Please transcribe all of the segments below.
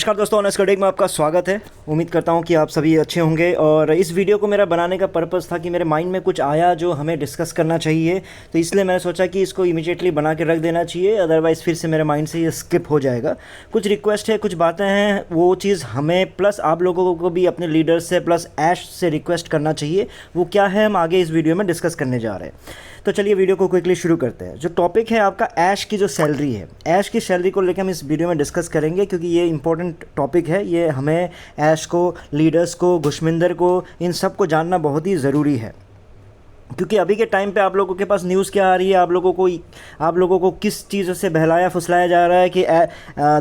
नमस्कार दोस्तों, honest coding में आपका स्वागत है। उम्मीद करता हूं कि आप सभी अच्छे होंगे। और इस वीडियो को मेरा बनाने का पर्पस था कि मेरे माइंड में कुछ आया जो हमें डिस्कस करना चाहिए, तो इसलिए मैंने सोचा कि इसको इमीडिएटली बना के रख देना चाहिए, अदरवाइज़ फिर से मेरे माइंड से ये स्किप हो जाएगा। कुछ रिक्वेस्ट है, कुछ बातें हैं, वो चीज़ हमें प्लस आप लोगों को भी अपने लीडर्स से प्लस ऐश से रिक्वेस्ट करना चाहिए। वो क्या है, हम आगे इस वीडियो में डिस्कस करने जा रहे हैं। तो चलिए वीडियो को क्विकली शुरू करते हैं। जो टॉपिक है आपका ऐश की जो सैलरी है, ऐश की सैलरी को लेकर हम इस वीडियो में डिस्कस करेंगे, क्योंकि ये इंपॉर्टेंट टॉपिक है। ये हमें ऐश को, लीडर्स को, घुशमिंदर को, इन सब को जानना बहुत ही ज़रूरी है। क्योंकि अभी के टाइम पे आप लोगों के पास न्यूज़ क्या आ रही है, आप लोगों को किस चीज़ों से बहलाया फुसलाया जा रहा है कि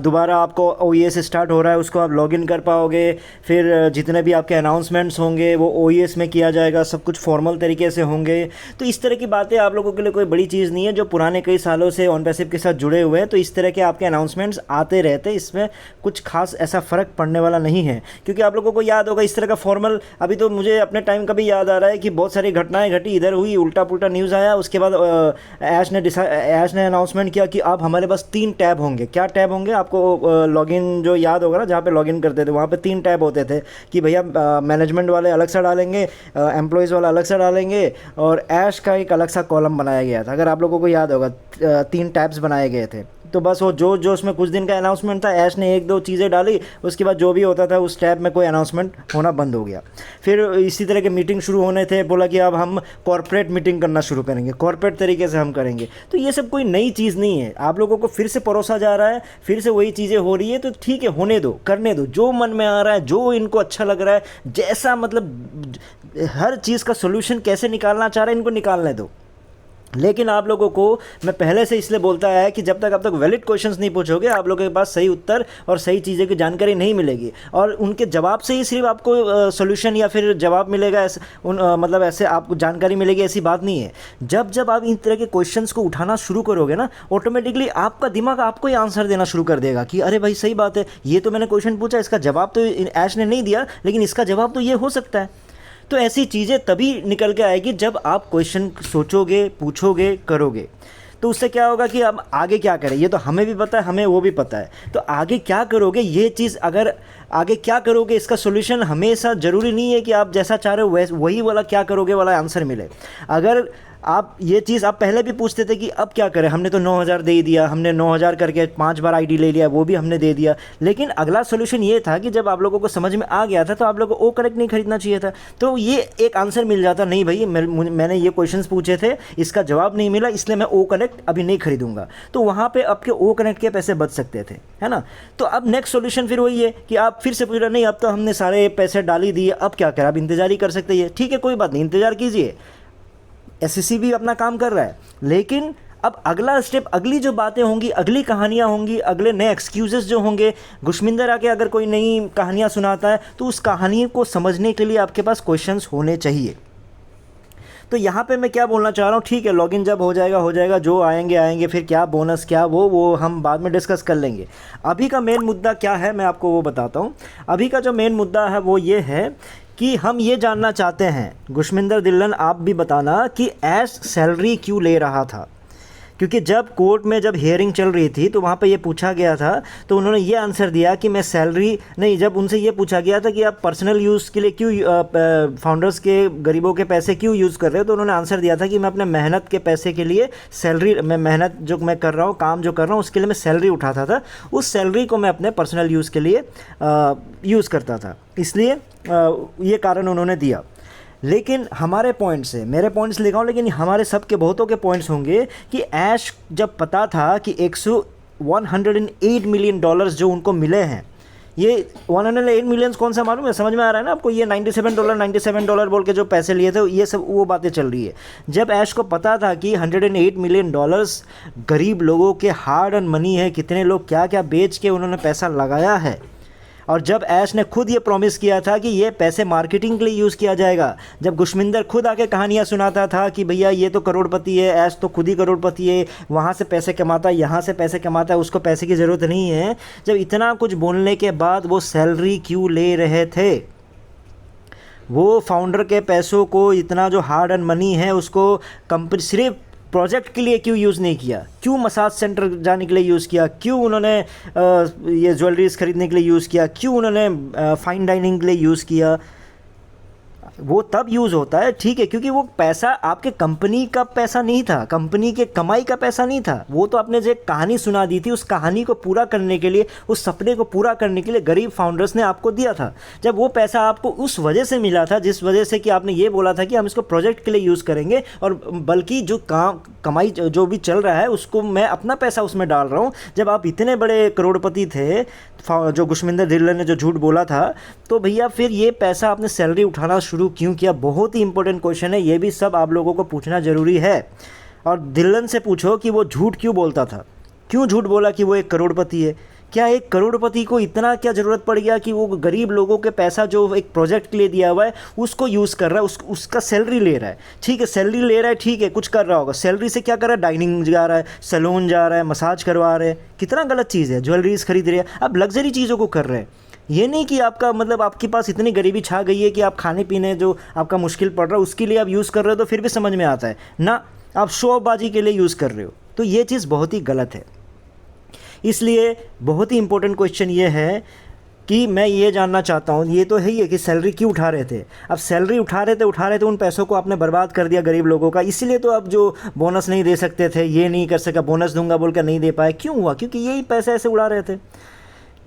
दोबारा आपको OES स्टार्ट हो रहा है, उसको आप लॉगिन कर पाओगे। फिर जितने भी आपके अनाउंसमेंट्स होंगे वो OES में किया जाएगा, सब कुछ फॉर्मल तरीके से होंगे। तो इस तरह की बातें आप लोगों के लिए कोई बड़ी चीज़ नहीं है, जो पुराने कई सालों से ऑनपैसिव के साथ जुड़े हुए हैं। तो इस तरह के आपके अनाउंसमेंट्स आते रहते हैं, इसमें कुछ खास ऐसा फ़र्क पड़ने वाला नहीं है। क्योंकि आप लोगों को याद होगा इस तरह का फॉर्मल, अभी तो मुझे अपने टाइम का भी याद आ रहा है कि बहुत सारी घटनाएँ घटी, इधर हुई, उल्टा पुल्टा न्यूज़ आया। उसके बाद ऐश ने अनाउंसमेंट किया कि अब हमारे पास 3 टैब होंगे। क्या टैब होंगे, आपको लॉगिन जो याद होगा ना, जहाँ पे लॉगिन करते थे वहाँ पे 3 टैब होते थे कि भैया मैनेजमेंट वाले अलग से डालेंगे, एम्प्लॉयज़ वाला अलग से डालेंगे, और ऐश का एक अलग सा कॉलम बनाया गया था। अगर आप लोगों को याद होगा 3 टैब्स बनाए गए थे। तो बस वो जो उसमें कुछ दिन का अनाउंसमेंट था, ऐश ने 1-2 चीज़ें डाली, उसके बाद जो भी होता था उस टैब में कोई अनाउंसमेंट होना बंद हो गया। फिर इसी तरह के मीटिंग शुरू होने थे, बोला कि अब हम कॉर्पोरेट मीटिंग करना शुरू करेंगे, कॉर्पोरेट तरीके से हम करेंगे। तो ये सब कोई नई चीज़ नहीं है, आप लोगों को फिर से परोसा जा रहा है, फिर से वही चीज़ें हो रही है। तो ठीक है, होने दो, करने दो, जो मन में आ रहा है, जो इनको अच्छा लग रहा है, जैसा मतलब हर चीज़ का सोल्यूशन कैसे निकालना चाह रहे हैं, इनको निकालने दो। लेकिन आप लोगों को मैं पहले से इसलिए बोलता है कि जब तक आप वैलिड क्वेश्चंस नहीं पूछोगे, आप लोगों के पास सही उत्तर और सही चीज़ें की जानकारी नहीं मिलेगी। और उनके जवाब से ही सिर्फ आपको सॉल्यूशन या फिर जवाब मिलेगा, मतलब ऐसे आपको जानकारी मिलेगी, ऐसी बात नहीं है। जब जब आप इन तरह के क्वेश्चंस को उठाना शुरू करोगे ना, ऑटोमेटिकली आपका दिमाग आपको ही आंसर देना शुरू कर देगा कि अरे भाई सही बात है, ये तो मैंने क्वेश्चन पूछा, इसका जवाब तो ऐश ने नहीं दिया, लेकिन इसका जवाब तो ये हो सकता है। तो ऐसी चीज़ें तभी निकल के आएगी जब आप क्वेश्चन सोचोगे, पूछोगे, करोगे। तो उससे क्या होगा कि अब आगे क्या करें, ये तो हमें भी पता है, हमें वो भी पता है। तो आगे क्या करोगे, ये चीज़ अगर आगे क्या करोगे, इसका सॉल्यूशन हमेशा ज़रूरी नहीं है कि आप जैसा चाह रहे हो वही वाला क्या करोगे वाला आंसर मिले। अगर आप ये चीज़ आप पहले भी पूछते थे कि अब क्या करें, हमने तो 9,000 दे ही दिया, हमने 9,000 करके 5 बार ID ले लिया, वो भी हमने दे दिया। लेकिन अगला सॉल्यूशन ये था कि जब आप लोगों को समझ में आ गया था तो आप लोगों को O करेक्ट नहीं खरीदना चाहिए था। तो ये एक आंसर मिल जाता, नहीं भाई मैंने ये क्वेश्चंस पूछे थे, इसका जवाब नहीं मिला, इसलिए मैं O करेक्ट अभी नहीं खरीदूंगा। तो वहाँ पर आपके O करेक्ट के पैसे बच सकते थे, है ना। तो अब नेक्स्ट सोल्यूशन फिर वही है कि आप फिर से पूछ रहे नहीं, अब तो हमने सारे पैसे डाल ही दिए, अब क्या करें, आप इंतजार ही कर सकते हैं। ठीक है, कोई बात नहीं, इंतजार कीजिए, SEC भी अपना काम कर रहा है। लेकिन अब अगला स्टेप, अगली जो बातें होंगी, अगली कहानियाँ होंगी, अगले नए एक्सक्यूज़ेस जो होंगे, घुशमिंदर आके अगर कोई नई कहानियाँ सुनाता है तो उस कहानी को समझने के लिए आपके पास क्वेश्चंस होने चाहिए। तो यहाँ पे मैं क्या बोलना चाह रहा हूँ, ठीक है, लॉगिन जब हो जाएगा, जो आएंगे, फिर क्या बोनस क्या वो हम बाद में डिस्कस कर लेंगे। अभी का मेन मुद्दा क्या है, मैं आपको वो बताता हूँ। अभी का जो मेन मुद्दा है वो ये है कि हम ये जानना चाहते हैं, घुशमिंदर दिल्लन आप भी बताना, कि ऐश सैलरी क्यों ले रहा था। क्योंकि जब कोर्ट में जब हियरिंग चल रही थी तो वहाँ पे ये पूछा गया था, तो उन्होंने ये आंसर दिया कि मैं सैलरी नहीं, जब उनसे ये पूछा गया था कि आप पर्सनल यूज़ के लिए क्यों फाउंडर्स के, गरीबों के पैसे क्यों यूज़ कर रहे हो, तो उन्होंने आंसर दिया था कि मैं अपने मेहनत के पैसे के लिए सैलरी, मैं मेहनत जो मैं कर रहा हूँ, काम जो कर रहा हूँ, उसके लिए मैं सैलरी उठाता था, उस सैलरी को मैं अपने पर्सनल यूज़ के लिए यूज़ करता था, इसलिए ये कारण उन्होंने दिया। लेकिन हमारे पॉइंट से, मेरे पॉइंट्स लिखा हूँ, लेकिन हमारे सबके बहुतों के पॉइंट्स होंगे कि ऐश जब पता था कि 108 मिलियन डॉलर्स जो उनको मिले हैं, ये 108 मिलियंस कौन सा मालूम है, समझ में आ रहा है ना आपको, ये $97 बोल के जो पैसे लिए थे, ये सब वो बातें चल रही है। जब ऐश को पता था कि 108 मिलियन डॉलर्स गरीब लोगों के हार्ड अर्न मनी है, कितने लोग क्या क्या बेच के उन्होंने पैसा लगाया है, और जब ऐश ने खुद ये प्रॉमिस किया था कि ये पैसे मार्केटिंग के लिए यूज़ किया जाएगा, जब घुशमिंदर खुद आके कहानियाँ सुनाता था कि भैया ये तो करोड़पति है, ऐश तो खुद ही करोड़पति है, वहाँ से पैसे कमाता है, यहाँ से पैसे कमाता है, उसको पैसे की ज़रूरत नहीं है, जब इतना कुछ बोलने के बाद वो सैलरी क्यों ले रहे थे। वो फाउंडर के पैसों को, इतना जो हार्ड अर्न मनी है उसको कंपनी सिर्फ प्रोजेक्ट के लिए क्यों यूज़ नहीं किया, क्यों मसाज सेंटर जाने के लिए यूज़ किया, क्यों उन्होंने ये ज्वेलरीज ख़रीदने के लिए यूज़ किया, क्यों उन्होंने फाइन डाइनिंग के लिए यूज़ किया। वो तब यूज़ होता है, ठीक है, क्योंकि वो पैसा आपके कंपनी का पैसा नहीं था, कंपनी के कमाई का पैसा नहीं था। वो तो आपने जो एक कहानी सुना दी थी, उस कहानी को पूरा करने के लिए, उस सपने को पूरा करने के लिए गरीब फाउंडर्स ने आपको दिया था। जब वो पैसा आपको उस वजह से मिला था जिस वजह से कि आपने ये बोला था कि हम इसको प्रोजेक्ट के लिए यूज़ करेंगे, और बल्कि जो कमाई जो भी चल रहा है उसको मैं अपना पैसा उसमें डाल रहा हूँ। जब आप इतने बड़े करोड़पति थे, जो गुशमिंदर धिल्लन ने जो झूठ बोला था, तो भैया फिर ये पैसा आपने सैलरी उठाना शुरू क्यों किया? बहुत ही इंपॉर्टेंट क्वेश्चन है, ये भी सब आप लोगों को पूछना ज़रूरी है। और धिल्लन से पूछो कि वो झूठ क्यों बोलता था, क्यों झूठ बोला कि वो एक करोड़पति है। क्या एक करोड़पति को इतना क्या ज़रूरत पड़ गया कि वो गरीब लोगों के पैसा जो एक प्रोजेक्ट के लिए दिया हुआ है उसको यूज़ कर रहा है, उसका सैलरी ले रहा है। ठीक है, सैलरी ले रहा है, ठीक है, कुछ कर रहा होगा, सैलरी से क्या कर रहा है? डाइनिंग जा रहा है, सैलून जा रहा है, मसाज करवा रहे हैं, कितना गलत चीज़ है। ज्वेलरीज खरीद रहे हैं, अब लग्जरी चीज़ों को कर रहे हैं। ये नहीं कि आपका मतलब आपके पास इतनी गरीबी छा गई है कि आप खाने पीने जो आपका मुश्किल पड़ रहा है उसके लिए आप यूज़ कर रहे हो, तो फिर भी समझ में आता है ना, आप शो बाजी के लिए यूज़ कर रहे हो। तो ये चीज़ बहुत ही गलत है। इसलिए बहुत ही इंपॉर्टेंट क्वेश्चन ये है कि मैं ये जानना चाहता हूँ, ये तो है ही है कि सैलरी क्यों उठा रहे थे। अब सैलरी उठा रहे थे, उन पैसों को आपने बर्बाद कर दिया गरीब लोगों का। इसीलिए तो अब जो बोनस नहीं दे सकते थे, ये नहीं कर सका, बोनस दूंगा बोल कर नहीं दे पाए। क्यों हुआ? क्योंकि यही पैसे ऐसे उड़ा रहे थे।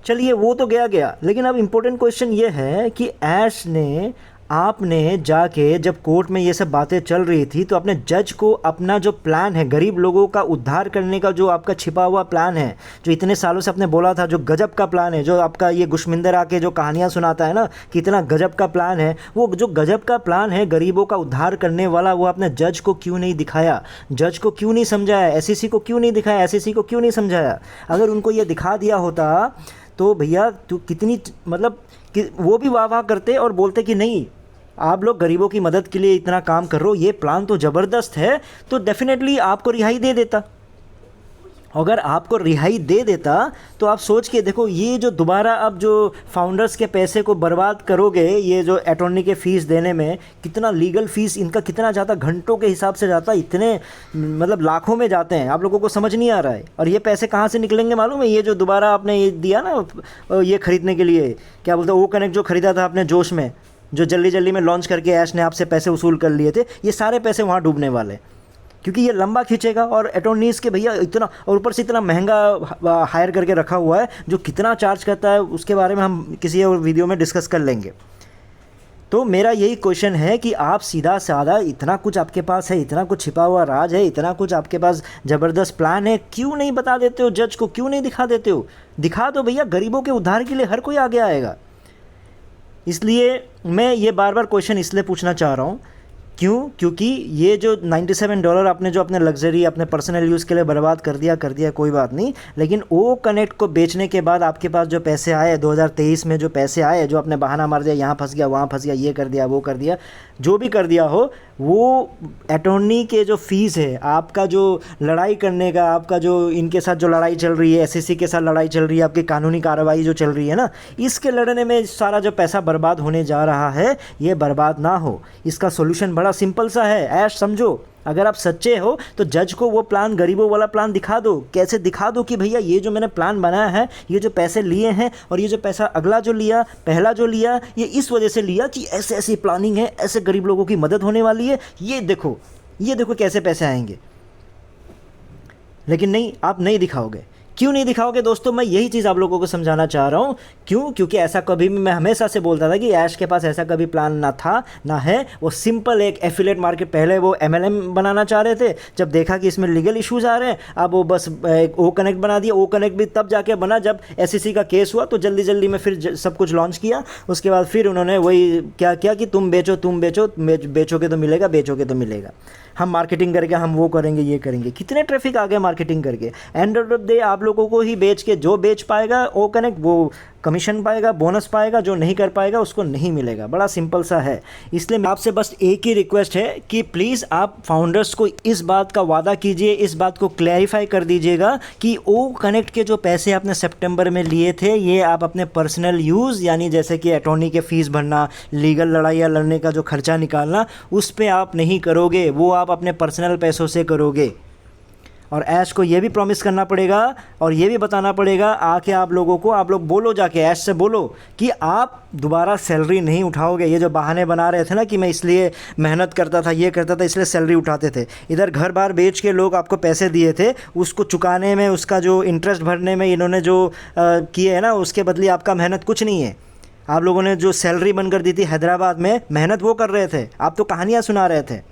चलिए वो तो गया, लेकिन अब इम्पोर्टेंट क्वेश्चन ये है कि ऐश ने, आपने जाके जब कोर्ट में ये सब बातें चल रही थी तो अपने जज को अपना जो प्लान है गरीब लोगों का उद्धार करने का, जो आपका छिपा हुआ प्लान है, जो इतने सालों से आपने बोला था, जो गजब का प्लान है, जो आपका ये गुशमिंदर आके जो कहानियाँ सुनाता है ना कि इतना गजब का प्लान है, वो जो गजब का प्लान है गरीबों का उद्धार करने वाला, वो आपने जज को क्यों नहीं दिखाया? जज को क्यों नहीं समझाया? एसईसी को क्यों नहीं दिखाया? एसईसी को क्यों नहीं समझाया? अगर उनको ये दिखा दिया होता तो भैया तो कितनी मतलब कि वो भी वाह वाह करते और बोलते कि नहीं, आप लोग गरीबों की मदद के लिए इतना काम कर रहे हो, ये प्लान तो ज़बरदस्त है, तो डेफिनेटली आपको रिहाई दे देता। अगर आपको रिहाई दे देता तो आप सोच के देखो, ये जो दोबारा अब जो फाउंडर्स के पैसे को बर्बाद करोगे, ये जो अटॉर्नी के फ़ीस देने में कितना लीगल फ़ीस इनका कितना जाता, घंटों के हिसाब से जाता, इतने मतलब लाखों में जाते हैं, आप लोगों को समझ नहीं आ रहा है। और ये पैसे कहाँ से निकलेंगे मालूम है? ये जो दोबारा आपने ये दिया ना ये ख़रीदने के लिए, क्या बोलते हैं, वो कनेक्ट जो ख़रीदा था आपने जोश में, जो जल्दी जल्दी में लॉन्च करके ऐश ने आपसे पैसे वसूल कर लिए थे, ये सारे पैसे वहाँ डूबने वाले, क्योंकि ये लंबा खींचेगा। और अटॉर्नीज़ के भैया इतना, और ऊपर से इतना महंगा हायर करके रखा हुआ है, जो कितना चार्ज करता है उसके बारे में हम किसी और वीडियो में डिस्कस कर लेंगे। तो मेरा यही क्वेश्चन है कि आप सीधा साधा, इतना कुछ आपके पास है, इतना कुछ छिपा हुआ राज है, इतना कुछ आपके पास ज़बरदस्त प्लान है, क्यों नहीं बता देते हो जज को? क्यों नहीं दिखा देते हो? दिखा दो भैया, गरीबों के उद्धार के लिए हर कोई आगे आएगा। इसलिए मैं ये बार बार क्वेश्चन इसलिए पूछना चाह रहा हूँ, क्यों? क्योंकि ये जो $97 आपने जो अपने लग्जरी, अपने पर्सनल यूज़ के लिए बर्बाद कर दिया कोई बात नहीं, लेकिन ओ कनेक्ट को बेचने के बाद आपके पास जो पैसे आए 2023 में, जो पैसे आए, जो आपने बहाना मार दिया, यहाँ फंस गया, वहाँ फंस गया, ये कर दिया, वो कर दिया, जो भी कर दिया हो, वो अटॉर्नी के जो फ़ीस है, आपका जो लड़ाई करने का, आपका जो इनके साथ जो लड़ाई चल रही है, एसईसी के साथ लड़ाई चल रही है, आपकी कानूनी कार्रवाई जो चल रही है ना, इसके लड़ने में सारा जो पैसा बर्बाद होने जा रहा है, ये बर्बाद ना हो। इसका सोल्यूशन बड़ा सिंपल सा है, ऐश समझो। अगर आप सच्चे हो तो जज को वो प्लान, गरीबों वाला प्लान दिखा दो। कैसे दिखा दो? कि भैया ये जो मैंने प्लान बनाया है, ये जो पैसे लिए हैं, और ये जो पैसा अगला जो लिया, पहला जो लिया, ये इस वजह से लिया कि ऐसे ऐसी प्लानिंग है, ऐसे गरीब लोगों की मदद होने वाली है, ये देखो कैसे पैसे आएंगे। लेकिन नहीं, आप नहीं दिखाओगे। क्यों नहीं दिखाओगे दोस्तों? मैं यही चीज़ आप लोगों को समझाना चाह रहा हूँ। क्यों? क्योंकि ऐसा कभी भी, मैं हमेशा से बोलता था कि ऐश के पास ऐसा कभी प्लान ना था ना है। वो सिंपल एक एफिलेट मार्केट, पहले वो MLM बनाना चाह रहे थे, जब देखा कि इसमें लीगल इश्यूज़ आ रहे हैं, अब वो बस एक ओ कनेक्ट बना दिया। ओ कनेक्ट भी तब जाके बना जब SEC का केस हुआ, तो जल्दी जल्दी में फिर सब कुछ लॉन्च किया। उसके बाद फिर उन्होंने वही क्या किया कि तुम बेचोगे तो मिलेगा, बेचोगे तो मिलेगा, हम मार्केटिंग करके हम वो करेंगे, ये करेंगे। कितने ट्रैफिक आ गए मार्केटिंग करके। एंड ऑफ द डे आप लोगों को ही बेच के, जो बेच पाएगा ओ कनेक्ट, वो कमीशन पाएगा, बोनस पाएगा, जो नहीं कर पाएगा उसको नहीं मिलेगा। बड़ा सिंपल सा है। इसलिए आपसे बस एक ही रिक्वेस्ट है कि प्लीज़ आप फाउंडर्स को इस बात का वादा कीजिए, इस बात को क्लैरिफाई कर दीजिएगा कि ओ कनेक्ट के जो पैसे आपने सितंबर में लिए थे ये आप अपने पर्सनल यूज़, यानी जैसे कि अटॉर्नी के फ़ीस भरना, लीगल लड़ाइयाँ लड़ने का जो खर्चा निकालना, उस पे आप नहीं करोगे, वो आप अपने पर्सनल पैसों से करोगे। और ऐश को ये भी प्रॉमिस करना पड़ेगा और ये भी बताना पड़ेगा आके आप लोगों को, आप लोग बोलो जाके ऐश से बोलो कि आप दोबारा सैलरी नहीं उठाओगे। ये जो बहाने बना रहे थे ना कि मैं इसलिए मेहनत करता था, ये करता था, इसलिए सैलरी उठाते थे, इधर घर बार बेच के लोग आपको पैसे दिए थे, उसको चुकाने में, उसका जो इंटरेस्ट भरने में इन्होंने जो किए है ना, उसके बदले आपका मेहनत कुछ नहीं है। आप लोगों ने जो सैलरी बनकर दी थी हैदराबाद में, मेहनत वो कर रहे थे, आप तो कहानियाँ सुना रहे थे।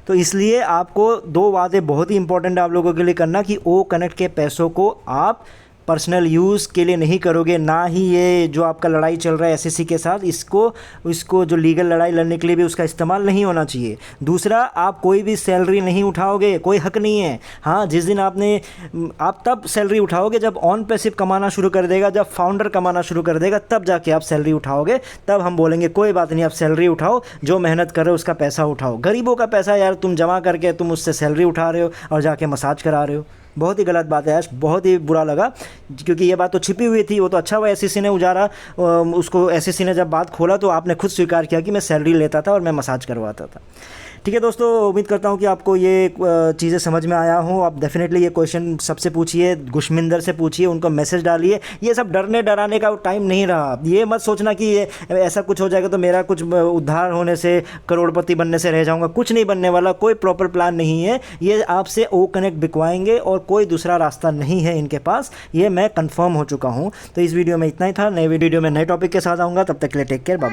तो इसलिए आपको 2 वादे बहुत ही इंपॉर्टेंट आप लोगों के लिए करना कि ओ कनेक्ट के पैसों को आप पर्सनल यूज़ के लिए नहीं करोगे, ना ही ये जो आपका लड़ाई चल रहा है एसएससी के साथ, इसको जो लीगल लड़ाई लड़ने के लिए भी उसका इस्तेमाल नहीं होना चाहिए। दूसरा, आप कोई भी सैलरी नहीं उठाओगे, कोई हक नहीं है। हाँ, जिस दिन आप तब सैलरी उठाओगे जब ऑन पैसिव कमाना शुरू कर देगा, जब फाउंडर कमाना शुरू कर देगा, तब जाके आप सैलरी उठाओगे। तब हम बोलेंगे कोई बात नहीं, आप सैलरी उठाओ, जो मेहनत कर रहे हो उसका पैसा उठाओ। गरीबों का पैसा यार तुम जमा करके तुम उससे सैलरी उठा रहे हो और जाके मसाज करा रहे हो। बहुत ही गलत बात है यार, बहुत ही बुरा लगा, क्योंकि ये बात तो छिपी हुई थी। वो तो अच्छा हुआ एसएससी ने उजारा, उसको एसएससी ने जब बात खोला तो आपने खुद स्वीकार किया कि मैं सैलरी लेता था और मैं मसाज करवाता था। ठीक है दोस्तों, उम्मीद करता हूँ कि आपको ये चीज़ें समझ में आया हो। आप डेफिनेटली ये क्वेश्चन सबसे पूछिए, गुशमिंदर से पूछिए, उनको मैसेज डालिए। ये सब डरने डराने का टाइम नहीं रहा। ये मत सोचना कि ये ऐसा कुछ हो जाएगा तो मेरा कुछ उद्धार होने से, करोड़पति बनने से रह जाऊँगा। कुछ नहीं बनने वाला, कोई प्रॉपर प्लान नहीं है। ये आपसे ओ कनेक्ट बिकवाएंगे और कोई दूसरा रास्ता नहीं है इनके पास, ये मैं कन्फर्म हो चुका हूँ। तो इस वीडियो में इतना ही था। नए वीडियो में नए टॉपिक के साथ आऊँगा, तब तक के लिए टेक केयर, बाय बाय।